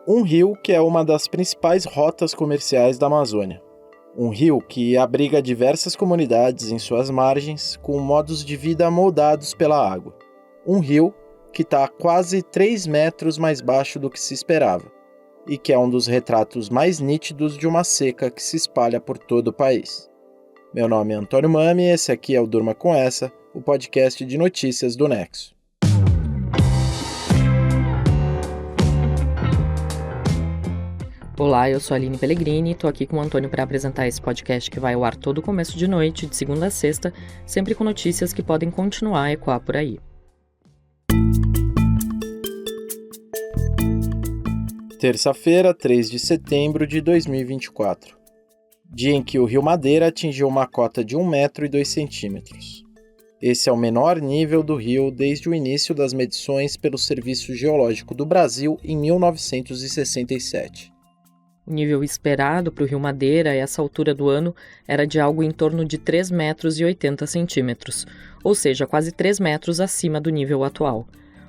Um rio que é uma das principais rotas comerciais da Amazônia. Um rio que abriga diversas comunidades em suas margens com modos de vida moldados pela água. Um rio que está quase 3 metros mais baixo do que se esperava e que é um dos retratos mais nítidos de uma seca que se espalha por todo o país. Meu nome é Antônio Mami e esse aqui é o Durma Com Essa, o podcast de notícias do Nexo. Olá, eu sou a Aline Pellegrini e estou aqui com o Antônio para apresentar esse podcast que vai ao ar todo começo de noite, de segunda a sexta, sempre com notícias que podem continuar a ecoar por aí. Terça-feira, 3 de setembro de 2024. Dia em que o Rio Madeira atingiu uma cota de 1,02 m. Esse é o menor nível do rio desde o início das medições pelo Serviço Geológico do Brasil em 1967. O nível esperado para o Rio Madeira a essa altura do ano era de algo em torno de 3,80 m, ou seja, quase 3 metros acima do nível atual.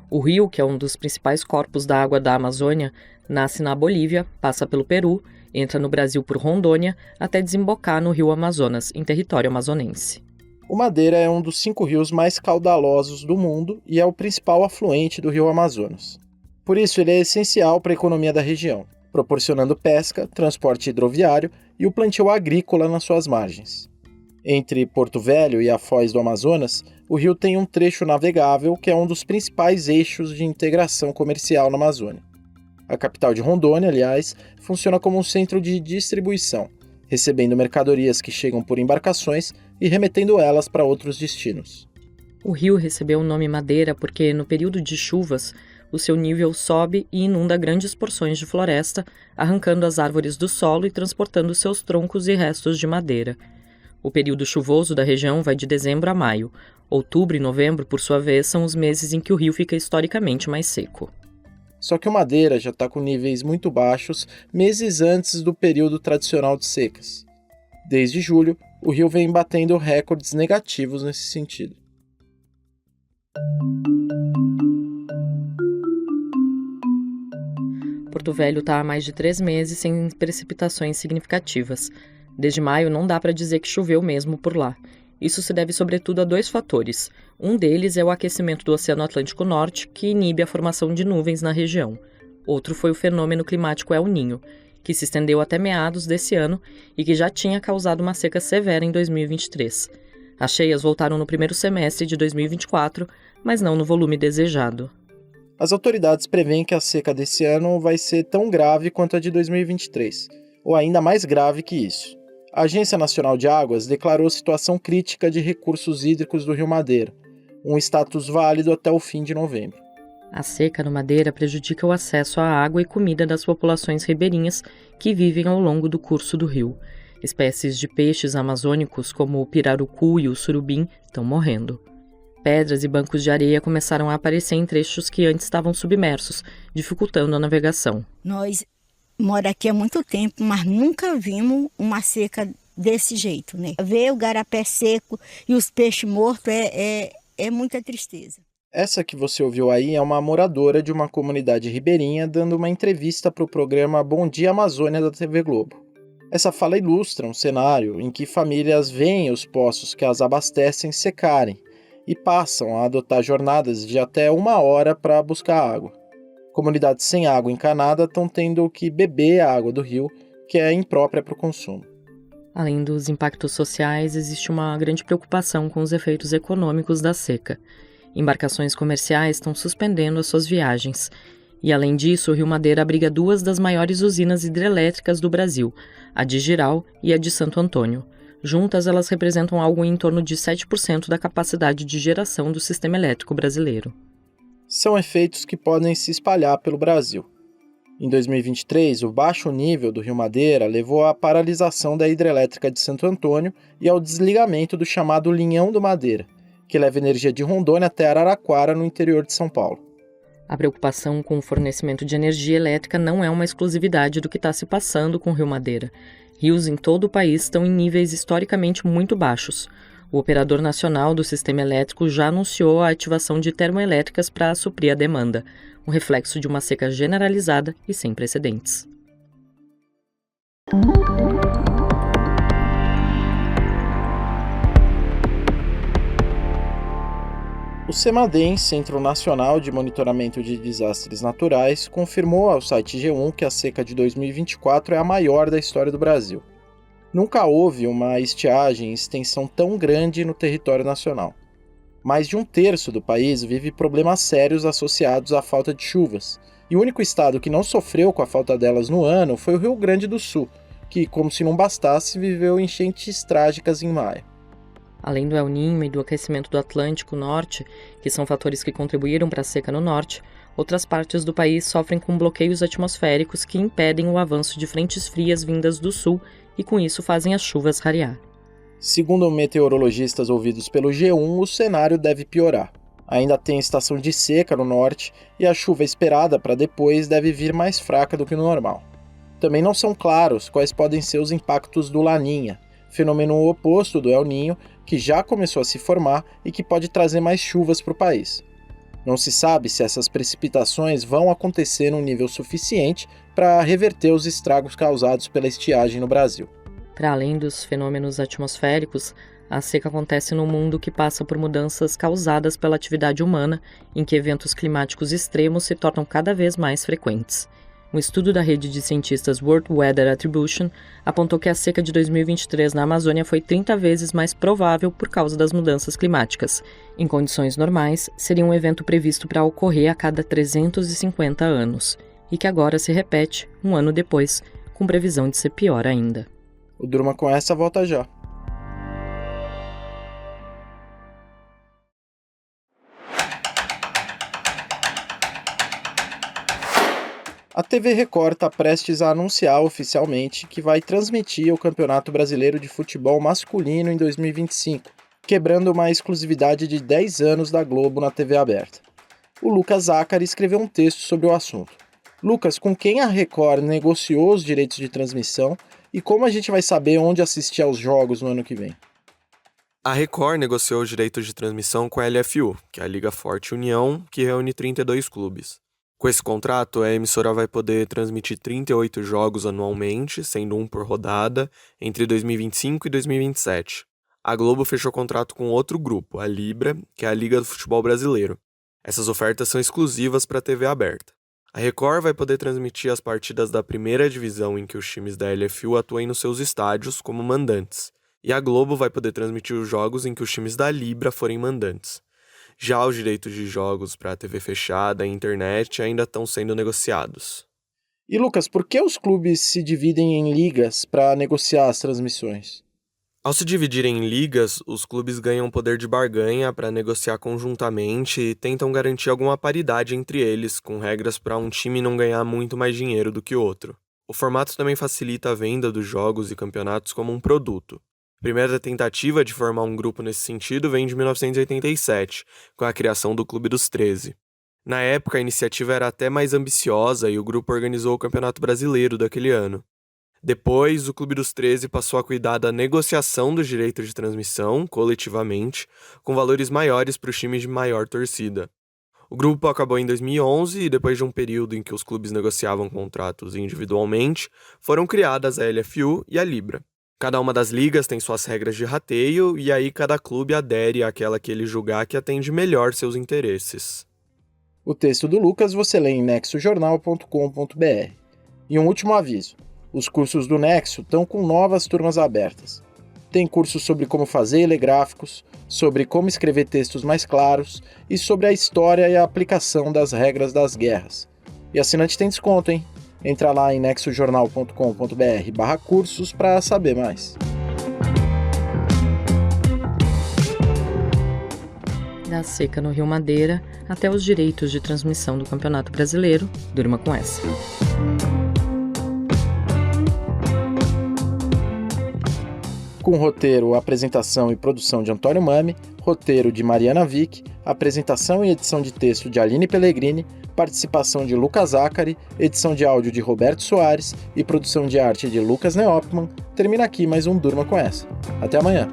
O rio, que é um dos principais corpos da água da Amazônia, nasce na Bolívia, passa pelo Peru, entra no Brasil por Rondônia, até desembocar no rio Amazonas, em território amazonense. O Madeira é um dos 5 rios mais caudalosos do mundo e é o principal afluente do rio Amazonas. Por isso, ele é essencial para a economia da região, proporcionando pesca, transporte hidroviário e o plantio agrícola nas suas margens. Entre Porto Velho e a Foz do Amazonas, o rio tem um trecho navegável que é um dos principais eixos de integração comercial na Amazônia. A capital de Rondônia, aliás, funciona como um centro de distribuição, recebendo mercadorias que chegam por embarcações e remetendo elas para outros destinos. O rio recebeu o nome Madeira porque, no período de chuvas, o seu nível sobe e inunda grandes porções de floresta, arrancando as árvores do solo e transportando seus troncos e restos de madeira. O período chuvoso da região vai de dezembro a maio. Outubro e novembro, por sua vez, são os meses em que o rio fica historicamente mais seco. Só que o Madeira já está com níveis muito baixos meses antes do período tradicional de secas. Desde julho, o rio vem batendo recordes negativos nesse sentido. Porto Velho está há mais de 3 meses sem precipitações significativas. Desde maio não dá para dizer que choveu mesmo por lá. Isso se deve sobretudo a 2 fatores. Um deles é o aquecimento do Oceano Atlântico Norte, que inibe a formação de nuvens na região. Outro foi o fenômeno climático El Niño, que se estendeu até meados desse ano e que já tinha causado uma seca severa em 2023. As cheias voltaram no primeiro semestre de 2024, mas não no volume desejado. As autoridades prevêem que a seca desse ano vai ser tão grave quanto a de 2023, ou ainda mais grave que isso. A Agência Nacional de Águas declarou situação crítica de recursos hídricos do Rio Madeira, um status válido até o fim de novembro. A seca no Madeira prejudica o acesso à água e comida das populações ribeirinhas que vivem ao longo do curso do rio. Espécies de peixes amazônicos, como o pirarucu e o surubim, estão morrendo. Pedras e bancos de areia começaram a aparecer em trechos que antes estavam submersos, dificultando a navegação. Nós moramos aqui há muito tempo, mas nunca vimos uma seca desse jeito, né? Ver o garapé seco e os peixes mortos é muita tristeza. Essa que você ouviu aí é uma moradora de uma comunidade ribeirinha dando uma entrevista para o programa Bom Dia Amazônia da TV Globo. Essa fala ilustra um cenário em que famílias veem os poços que as abastecem secarem e passam a adotar jornadas de até 1 hora para buscar água. Comunidades sem água encanada estão tendo que beber a água do rio, que é imprópria para o consumo. Além dos impactos sociais, existe uma grande preocupação com os efeitos econômicos da seca. Embarcações comerciais estão suspendendo as suas viagens. E, além disso, o Rio Madeira abriga 2 das maiores usinas hidrelétricas do Brasil, a de Jirau e a de Santo Antônio. Juntas, elas representam algo em torno de 7% da capacidade de geração do sistema elétrico brasileiro. São efeitos que podem se espalhar pelo Brasil. Em 2023, o baixo nível do Rio Madeira levou à paralisação da hidrelétrica de Santo Antônio e ao desligamento do chamado Linhão do Madeira, que leva energia de Rondônia até Araraquara, no interior de São Paulo. A preocupação com o fornecimento de energia elétrica não é uma exclusividade do que está se passando com o Rio Madeira. Rios em todo o país estão em níveis historicamente muito baixos. O operador nacional do sistema elétrico já anunciou a ativação de termoelétricas para suprir a demanda, um reflexo de uma seca generalizada e sem precedentes. O CEMADEM, Centro Nacional de Monitoramento de Desastres Naturais, confirmou ao site G1 que a seca de 2024 é a maior da história do Brasil. Nunca houve uma estiagem em extensão tão grande no território nacional. Mais de um terço do país vive problemas sérios associados à falta de chuvas, e o único estado que não sofreu com a falta delas no ano foi o Rio Grande do Sul, que, como se não bastasse, viveu enchentes trágicas em maio. Além do El Niño e do aquecimento do Atlântico Norte, que são fatores que contribuíram para a seca no norte, outras partes do país sofrem com bloqueios atmosféricos que impedem o avanço de frentes frias vindas do sul e com isso fazem as chuvas rarear. Segundo meteorologistas ouvidos pelo G1, o cenário deve piorar. Ainda tem estação de seca no norte e a chuva esperada para depois deve vir mais fraca do que o normal. Também não são claros quais podem ser os impactos do Laninha, fenômeno oposto do El Niño, que já começou a se formar e que pode trazer mais chuvas para o país. Não se sabe se essas precipitações vão acontecer num nível suficiente para reverter os estragos causados pela estiagem no Brasil. Para além dos fenômenos atmosféricos, a seca acontece num mundo que passa por mudanças causadas pela atividade humana, em que eventos climáticos extremos se tornam cada vez mais frequentes. Um estudo da rede de cientistas World Weather Attribution apontou que a seca de 2023 na Amazônia foi 30 vezes mais provável por causa das mudanças climáticas. Em condições normais, seria um evento previsto para ocorrer a cada 350 anos, e que agora se repete, um ano depois, com previsão de ser pior ainda. O Durma com essa volta já. A TV Record está prestes a anunciar oficialmente que vai transmitir o Campeonato Brasileiro de Futebol Masculino em 2025, quebrando uma exclusividade de 10 anos da Globo na TV aberta. O Lucas Zacari escreveu um texto sobre o assunto. Lucas, com quem a Record negociou os direitos de transmissão e como a gente vai saber onde assistir aos jogos no ano que vem? A Record negociou os direitos de transmissão com a LFU, que é a Liga Forte União, que reúne 32 clubes. Com esse contrato, a emissora vai poder transmitir 38 jogos anualmente, sendo um por rodada, entre 2025 e 2027. A Globo fechou contrato com outro grupo, a Libra, que é a Liga do Futebol Brasileiro. Essas ofertas são exclusivas para a TV aberta. A Record vai poder transmitir as partidas da primeira divisão em que os times da LFU atuem nos seus estádios como mandantes, e a Globo vai poder transmitir os jogos em que os times da Libra forem mandantes. Já os direitos de jogos para a TV fechada e internet ainda estão sendo negociados. E Lucas, por que os clubes se dividem em ligas para negociar as transmissões? Ao se dividirem em ligas, os clubes ganham poder de barganha para negociar conjuntamente e tentam garantir alguma paridade entre eles, com regras para um time não ganhar muito mais dinheiro do que o outro. O formato também facilita a venda dos jogos e campeonatos como um produto. A primeira tentativa de formar um grupo nesse sentido vem de 1987, com a criação do Clube dos 13. Na época, a iniciativa era até mais ambiciosa e o grupo organizou o Campeonato Brasileiro daquele ano. Depois, o Clube dos 13 passou a cuidar da negociação dos direitos de transmissão, coletivamente, com valores maiores para os times de maior torcida. O grupo acabou em 2011 e, depois de um período em que os clubes negociavam contratos individualmente, foram criadas a LFU e a Libra. Cada uma das ligas tem suas regras de rateio e aí cada clube adere àquela que ele julgar que atende melhor seus interesses. O texto do Lucas você lê em nexojornal.com.br. E um último aviso, os cursos do Nexo estão com novas turmas abertas. Tem cursos sobre como fazer e ler gráficos, sobre como escrever textos mais claros e sobre a história e a aplicação das regras das guerras. E assinante tem desconto, hein? Entra lá em nexojornal.com.br/cursos para saber mais. Da seca no Rio Madeira até os direitos de transmissão do Campeonato Brasileiro, durma com essa. Com roteiro, apresentação e produção de Antônio Mami, roteiro de Mariana Vick, apresentação e edição de texto de Aline Pellegrini, participação de Lucas Zacari, edição de áudio de Roberto Soares e produção de arte de Lucas Neopman, termina aqui mais um Durma com essa. Até amanhã!